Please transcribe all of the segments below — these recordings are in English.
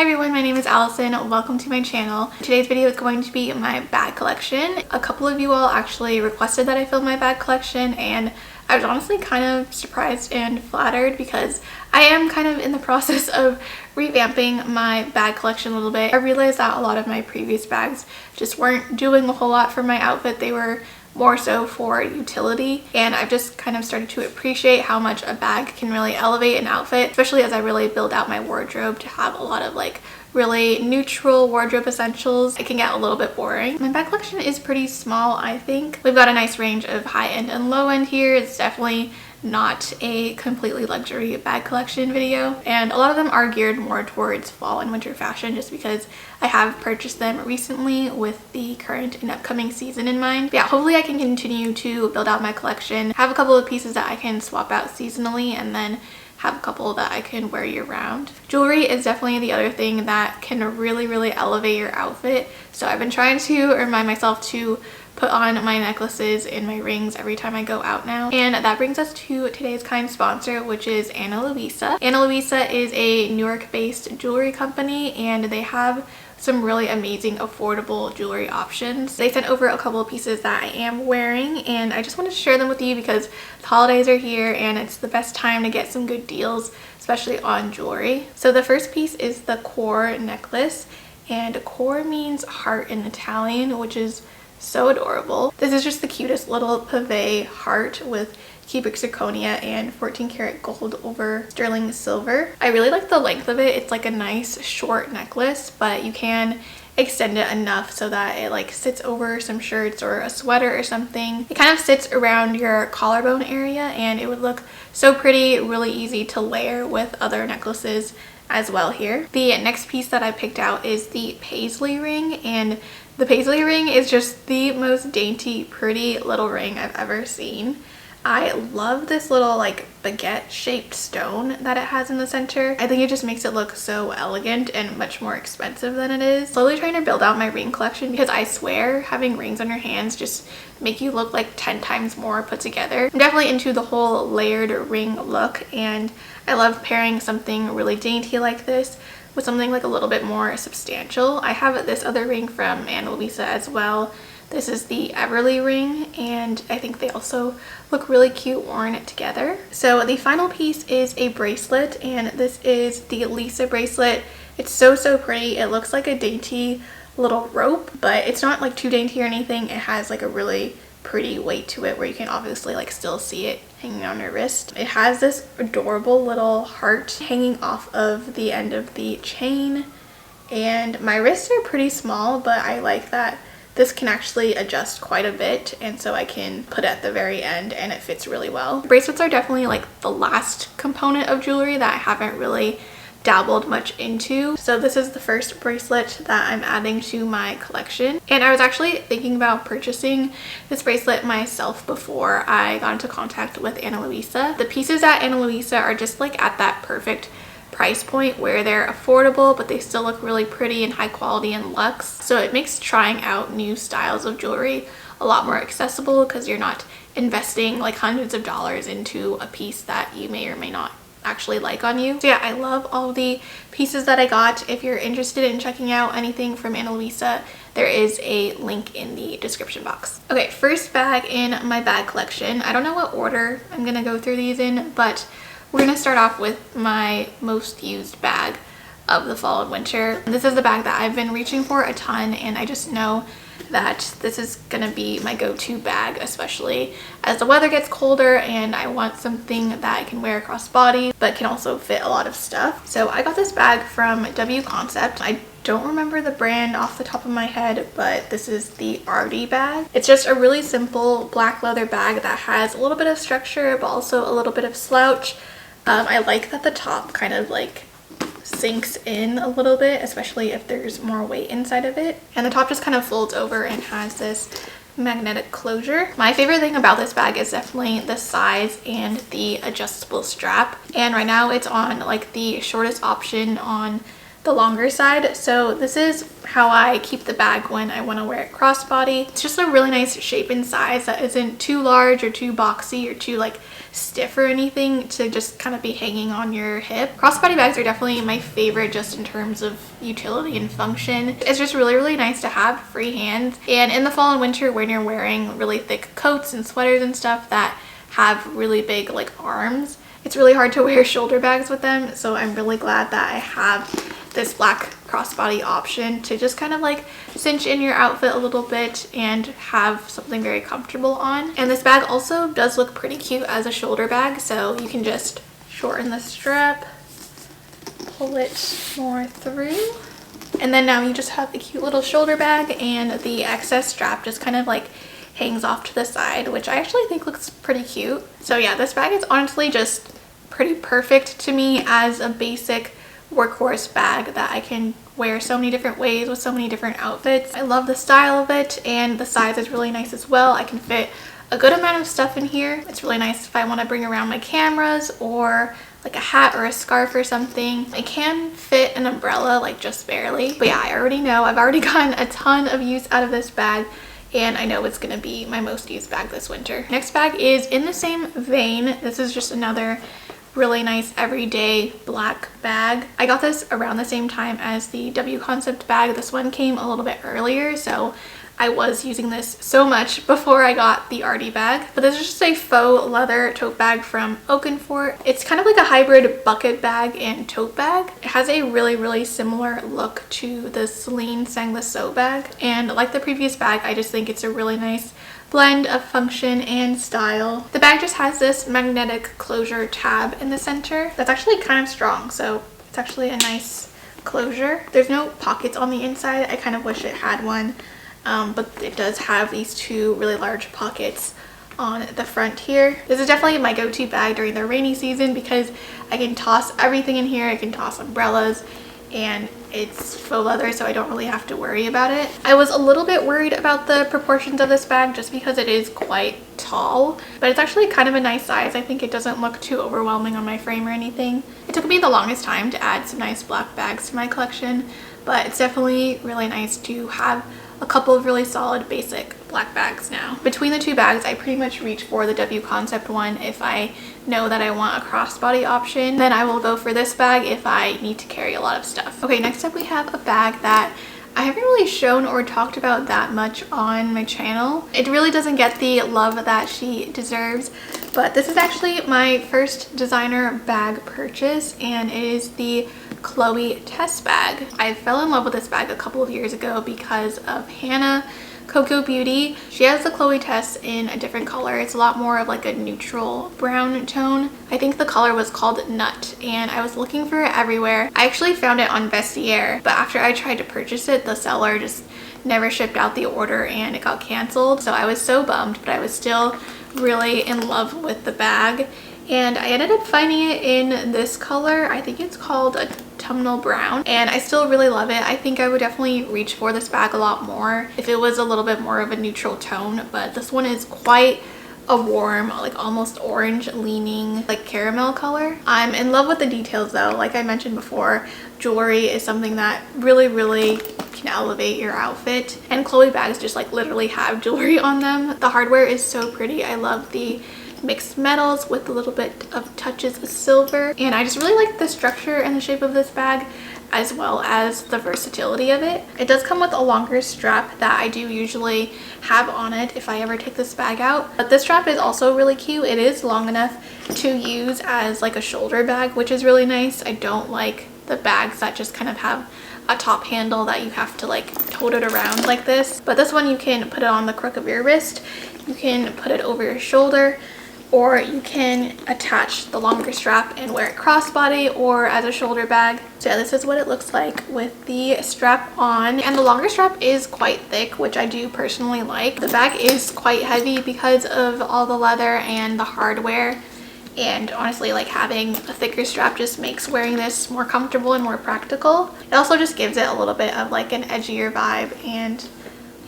everyone, my name is Allison. Welcome to my channel. Today's video is going to be my bag collection. A couple of you all actually requested that I film my bag collection, and I was honestly kind of surprised and flattered because I am kind of in the process of revamping my bag collection a little bit. I realized that a lot of my previous bags just weren't doing a whole lot for my outfit. They were more so for utility, and I've just kind of started to appreciate how much a bag can really elevate an outfit, especially as I really build out my wardrobe to have a lot of like really neutral wardrobe essentials. It can get a little bit boring. My bag collection is pretty small, I think. We've got a nice range of high-end and low-end here. It's definitely not a completely luxury bag collection video, and a lot of them are geared more towards fall and winter fashion just because I have purchased them recently with the current and upcoming season in mind. But yeah, hopefully I can continue to build out my collection, have a couple of pieces that I can swap out seasonally, and then have a couple that I can wear year round. Jewelry is definitely the other thing that can really elevate your outfit. So I've been trying to remind myself to put on my necklaces and my rings every time I go out now. And that brings us to today's kind sponsor, which is Ana Luisa. Ana Luisa is a New York based jewelry company, and they have some really amazing affordable jewelry options. They sent over a couple of pieces that I am wearing, and I just wanted to share them with you because the holidays are here and it's the best time to get some good deals, especially on jewelry. So the first piece is the core necklace, and core means heart in Italian, which is so adorable. This is just the cutest little pave heart with cubic zirconia and 14 karat gold over sterling silver. I really like the length of it. It's like a nice short necklace, but you can extend it enough so that it like sits over some shirts or a sweater or something. It kind of sits around your collarbone area, and it would look so pretty, really easy to layer with other necklaces as well here. The next piece that I picked out is the paisley ring, and the paisley ring is just the most dainty, pretty little ring I've ever seen. I love this little like baguette shaped stone that it has in the center. I think it just makes it look so elegant and much more expensive than it is. Slowly trying to build out my ring collection because I swear having rings on your hands just make you look like 10 times more put together. I'm definitely into the whole layered ring look, and I love pairing something really dainty like this with something like a little bit more substantial. I have this other ring from Ana Luisa as well. This is the Everly ring, and I think they also look really cute worn together. So the final piece is a bracelet, and this is the Lisa bracelet. It's so pretty. It looks like a dainty little rope, but it's not like too dainty or anything. It has like a really pretty weight to it where you can obviously like still see it hanging on your wrist. It has this adorable little heart hanging off of the end of the chain, and my wrists are pretty small, but I like that this can actually adjust quite a bit, and so I can put it at the very end and it fits really well. Bracelets are definitely like the last component of jewelry that I haven't really dabbled much into. So this is the first bracelet that I'm adding to my collection, and I was actually thinking about purchasing this bracelet myself before I got into contact with Ana Luisa. The pieces at Ana Luisa are just like at that perfect price point where they're affordable but they still look really pretty and high quality and luxe, so it makes trying out new styles of jewelry a lot more accessible because you're not investing like hundreds of dollars into a piece that you may or may not actually like on you. So yeah, I love all the pieces that I got. If you're interested in checking out anything from Ana Luisa, there is a link in the description box. Okay, first bag in my bag collection. I don't know what order I'm gonna go through these in, but we're gonna start off with my most used bag of the fall and winter. This is the bag that I've been reaching for a ton, and I just know that this is gonna be my go-to bag, especially as the weather gets colder and I want something that I can wear across body but can also fit a lot of stuff. So I got this bag from W Concept. I don't remember the brand off the top of my head, but this is the Artie bag. It's just a really simple black leather bag that has a little bit of structure but also a little bit of slouch. I like that the top kind of like sinks in a little bit, especially if there's more weight inside of it. And the top just kind of folds over and has this magnetic closure. My favorite thing about this bag is definitely the size and the adjustable strap. And right now it's on like the shortest option on the longer side. So this is how I keep the bag when I want to wear it crossbody. It's just a really nice shape and size that isn't too large or too boxy or too like stiff or anything to just kind of be hanging on your hip. Crossbody bags are definitely my favorite just in terms of utility and function. It's just really nice to have free hands. And in the fall and winter when you're wearing really thick coats and sweaters and stuff that have really big like arms, it's really hard to wear shoulder bags with them. So I'm really glad that I have this black crossbody option to just kind of like cinch in your outfit a little bit and have something very comfortable on. And this bag also does look pretty cute as a shoulder bag, so you can just shorten the strap, pull it more through, and then now you just have a cute little shoulder bag, and the excess strap just kind of like hangs off to the side, which I actually think looks pretty cute. So yeah, this bag is honestly just pretty perfect to me as a basic workhorse bag that I can wear so many different ways with so many different outfits. I love the style of it, and the size is really nice as well. I can fit a good amount of stuff in here. It's really nice if I want to bring around my cameras or like a hat or a scarf or something. It can fit an umbrella, like just barely. But yeah, I already know I've already gotten a ton of use out of this bag, and I know it's gonna be my most used bag this winter. Next bag is in the same vein. This is just another really nice everyday black bag. I got this around the same time as the W Concept bag. This one came a little bit earlier, so I was using this so much before I got the Arty bag. But this is just a faux leather tote bag from Oakenfort. It's kind of like a hybrid bucket bag and tote bag. It has a really similar look to the Celine Sang Le Sew bag, and like the previous bag, I just think it's a really nice blend of function and style. The bag just has this magnetic closure tab in the center that's actually kind of strong, so it's actually a nice closure. There's no pockets on the inside. I kind of wish it had one, but it does have these two really large pockets on the front here. This is definitely my go-to bag during the rainy season because I can toss everything in here. I can toss umbrellas, and it's faux leather, so I don't really have to worry about it. I was a little bit worried about the proportions of this bag just because it is quite tall, but it's actually kind of a nice size. I think it doesn't look too overwhelming on my frame or anything. It took me the longest time to add some nice black bags to my collection, but it's definitely really nice to have a couple of really solid basic black bags now. Between the two bags, I pretty much reach for the W Concept one if I know that I want a crossbody option. Then I will go for this bag if I need to carry a lot of stuff. Okay, next up we have a bag that I haven't really shown or talked about that much on my channel. It really doesn't get the love that she deserves, but this is actually my first designer bag purchase, and it is the Chloe Tess bag. I fell in love with this bag a couple of years ago because of Hannah Cocoa Beauty. She has the Chloe Tess in a different color. It's a lot more of like a neutral brown tone. I think the color was called Nut, and I was looking for it everywhere. I actually found it on Vestiaire, but after I tried to purchase it, the seller just never shipped out the order and it got canceled. So I was so bummed, but I was still really in love with the bag. And I ended up finding it in this color. I think it's called a autumnal brown, and I still really love it. I think I would definitely reach for this bag a lot more if it was a little bit more of a neutral tone, but this one is quite a warm, like almost orange leaning, like caramel color. I'm in love with the details though. Like I mentioned before, jewelry is something that really can elevate your outfit, and Chloe bags just like literally have jewelry on them. The hardware is so pretty. I love the mixed metals with a little bit of touches of silver, and I just really like the structure and the shape of this bag as well as the versatility of it. It does come with a longer strap that I do usually have on it if I ever take this bag out, but this strap is also really cute. It is long enough to use as like a shoulder bag, which is really nice. I don't like the bags that just kind of have a top handle that you have to like tote it around like this, but this one you can put it on the crook of your wrist, you can put it over your shoulder, or you can attach the longer strap and wear it crossbody or as a shoulder bag. So yeah, this is what it looks like with the strap on, and the longer strap is quite thick, which I do personally like. The bag is quite heavy because of all the leather and the hardware, and honestly, like having a thicker strap just makes wearing this more comfortable and more practical. It also just gives it a little bit of like an edgier vibe, and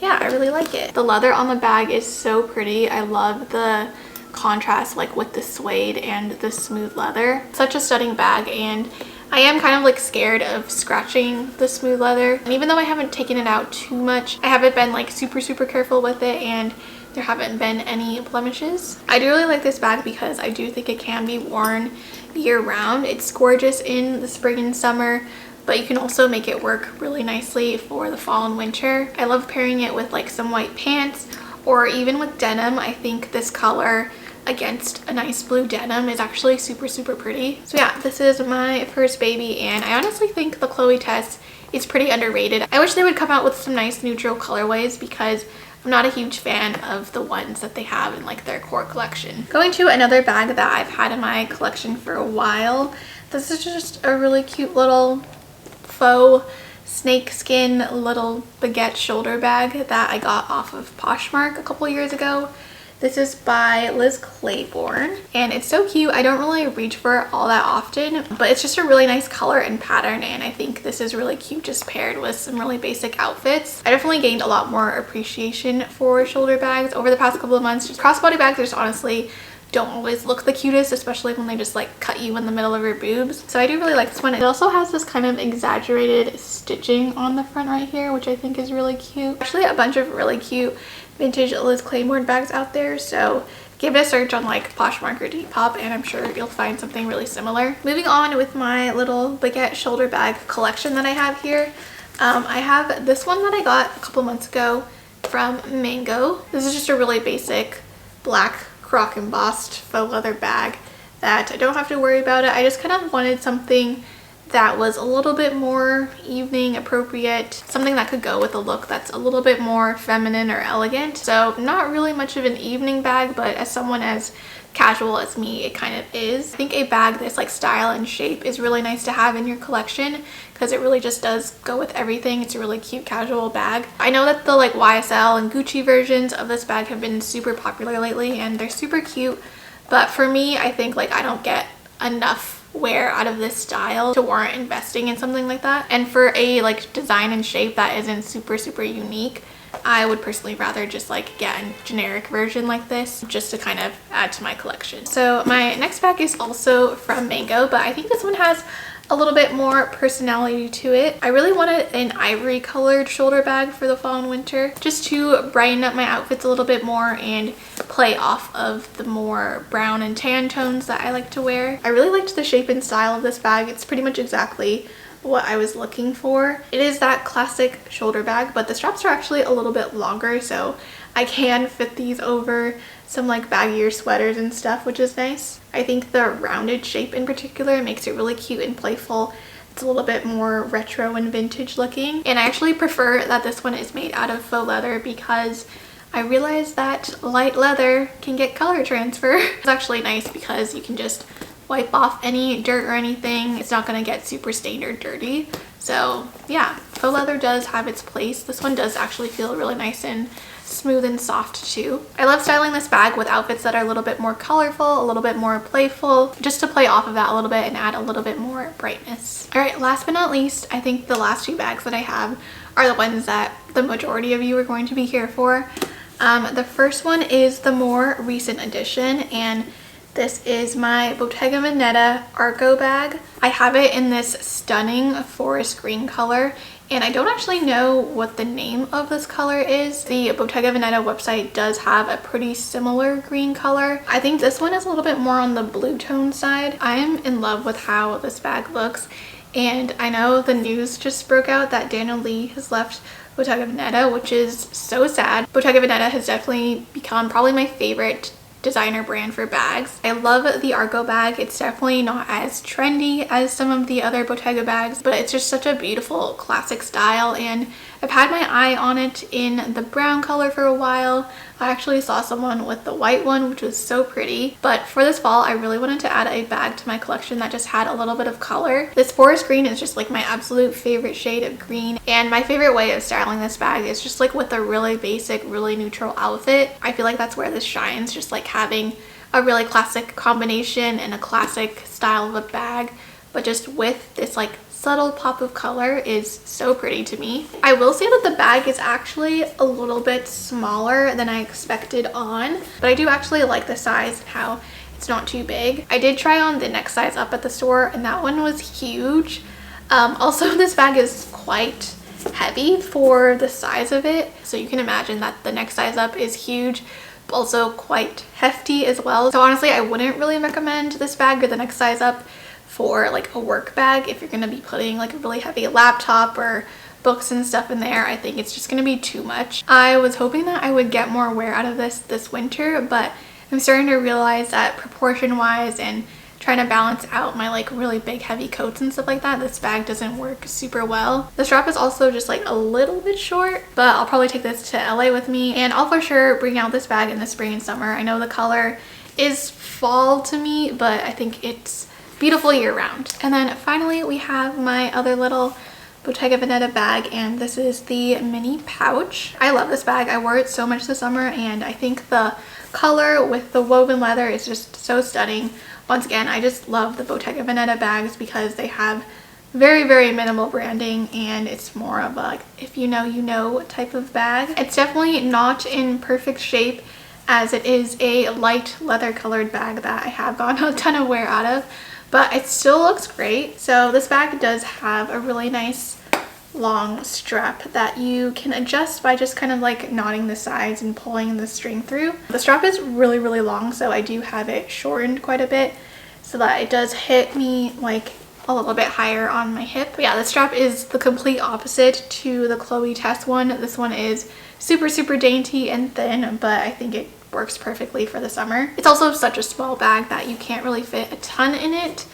yeah, I really like it. The leather on the bag is so pretty. I love the contrast like with the suede and the smooth leather. Such a stunning bag, and I am kind of like scared of scratching the smooth leather, and even though I haven't taken it out too much, I haven't been like super careful with it, and there haven't been any blemishes. I do really like this bag because I do think it can be worn year round. It's gorgeous in the spring and summer, but you can also make it work really nicely for the fall and winter. I love pairing it with like some white pants or even with denim. I think this color against a nice blue denim is actually super pretty. So yeah, this is my first baby, and I honestly think the Chloe Tess is pretty underrated. I wish they would come out with some nice neutral colorways because I'm not a huge fan of the ones that they have in like their core collection. Going to another bag that I've had in my collection for a while. This is just a really cute little faux snakeskin little baguette shoulder bag that I got off of Poshmark a couple years ago. This is by Liz Claiborne, and it's so cute. I don't really reach for it all that often, but it's just a really nice color and pattern, and I think this is really cute just paired with some really basic outfits. I definitely gained a lot more appreciation for shoulder bags over the past couple of months. Just crossbody bags just honestly don't always look the cutest, especially when they just like cut you in the middle of your boobs. So I do really like this one. It also has this kind of exaggerated stitching on the front right here, which I think is really cute. Actually a bunch of really cute vintage Liz Claiborne bags out there, so give it a search on like Poshmark or Depop and I'm sure you'll find something really similar. Moving on with my little baguette shoulder bag collection that I have here. I have this one that I got a couple months ago from Mango. This is just a really basic black croc embossed faux leather bag that I don't have to worry about it. I just kind of wanted something that was a little bit more evening appropriate, something that could go with a look that's a little bit more feminine or elegant. So not really much of an evening bag, but as someone as casual as me, it kind of is. I think a bag this like style and shape is really nice to have in your collection because it really just does go with everything. It's a really cute casual bag. I know that the like YSL and Gucci versions of this bag have been super popular lately and they're super cute, but for me, I think like I don't get enough wear out of this style to warrant investing in something like that. And for a like design and shape that isn't super unique, I would personally rather just like get a generic version like this just to kind of add to my collection. So my next bag is also from Mango, but I think this one has a little bit more personality to it. I really wanted an ivory colored shoulder bag for the fall and winter just to brighten up my outfits a little bit more and play off of the more brown and tan tones that I like to wear. I really liked the shape and style of this bag. It's pretty much exactly what I was looking for. It is that classic shoulder bag, but the straps are actually a little bit longer, so I can fit these over some like baggier sweaters and stuff, which is nice. I think the rounded shape in particular makes it really cute and playful. It's a little bit more retro and vintage looking, and I actually prefer that this one is made out of faux leather because I realized that light leather can get color transfer. It's actually nice because you can just wipe off any dirt or anything. It's not going to get super stained or dirty. So yeah, faux leather does have its place. This one does actually feel really nice and smooth and soft too. I love styling this bag with outfits that are a little bit more colorful, a little bit more playful, just to play off of that a little bit and add a little bit more brightness. All right, last but not least, I think the last two bags that I have are the ones that the majority of you are going to be here for. The first one is the more recent addition, and this is my Bottega Veneta Arco bag. I have it in this stunning forest green color, and I don't actually know what the name of this color is. The Bottega Veneta website does have a pretty similar green color. I think this one is a little bit more on the blue tone side. I am in love with how this bag looks, and I know the news just broke out that Daniel Lee has left Bottega Veneta, which is so sad. Bottega Veneta has definitely become probably my favorite designer brand for bags. I love the Arco bag. It's definitely not as trendy as some of the other Bottega bags, but it's just such a beautiful classic style, and I've had my eye on it in the brown color for a while. I actually saw someone with the white one, which was so pretty, but for this fall I really wanted to add a bag to my collection that just had a little bit of color. This forest green is just like my absolute favorite shade of green, and my favorite way of styling this bag is just like with a really basic, really neutral outfit. I feel like that's where this shines, just like having a really classic combination and a classic style of a bag, but just with this like subtle pop of color is so pretty to me. I will say that the bag is actually a little bit smaller than I expected on, but I do actually like the size and how it's not too big. I did try on the next size up at the store, and that one was huge. Also, this bag is quite heavy for the size of it, so you can imagine that the next size up is huge, but also quite hefty as well. So honestly, I wouldn't really recommend this bag or the next size up for like a work bag if you're going to be putting like a really heavy laptop or books and stuff in there. I think it's just going to be too much. I was hoping that I would get more wear out of this winter, but I'm starting to realize that proportion wise and trying to balance out my like really big heavy coats and stuff like that, this bag doesn't work super well. The strap is also just like a little bit short, but I'll probably take this to LA with me, and I'll for sure bring out this bag in the spring and summer. I know the color is fall to me, but I think it's beautiful year round. And then finally we have my other little Bottega Veneta bag, and this is the mini pouch. I love this bag. I wore it so much this summer, and I think the color with the woven leather is just so stunning. Once again, I just love the Bottega Veneta bags because they have very, very minimal branding, and it's more of a like, if you know, you know type of bag. It's definitely not in perfect shape, as it is a light leather colored bag that I have gotten a ton of wear out of, but it still looks great. So this bag does have a really nice long strap that you can adjust by just kind of like knotting the sides and pulling the string through. The strap is really, really long, so I do have it shortened quite a bit so that it does hit me like a little bit higher on my hip. But yeah, the strap is the complete opposite to the Chloe Tess one. This one is super, super dainty and thin, but I think it works perfectly for the summer. It's also such a small bag that you can't really fit a ton in it.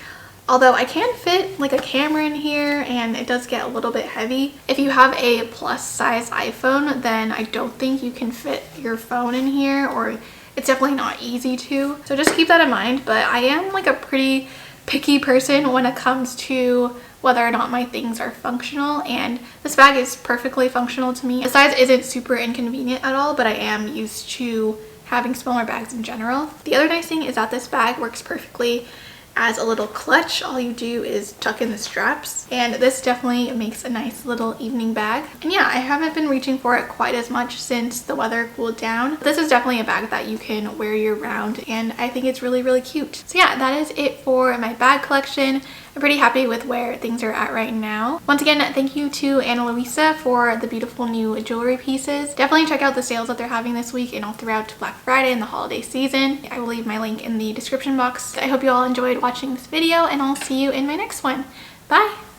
Although I can fit like a camera in here, and it does get a little bit heavy. If you have a plus size iPhone, then I don't think you can fit your phone in here, or it's definitely not easy to. So just keep that in mind. But I am like a pretty picky person when it comes to whether or not my things are functional, and this bag is perfectly functional to me. The size isn't super inconvenient at all, but I am used to having smaller bags in general. The other nice thing is that this bag works perfectly as a little clutch. All you do is tuck in the straps, and this definitely makes a nice little evening bag. And yeah, I haven't been reaching for it quite as much since the weather cooled down. This is definitely a bag that you can wear year round, and I think it's really, really cute. So yeah, that is it for my bag collection. I'm pretty happy with where things are at right now. Once again, thank you to Ana Luisa for the beautiful new jewelry pieces. Definitely check out the sales that they're having this week and all throughout Black Friday and the holiday season. I will leave my link in the description box. I hope you all enjoyed watching this video, and I'll see you in my next one. Bye!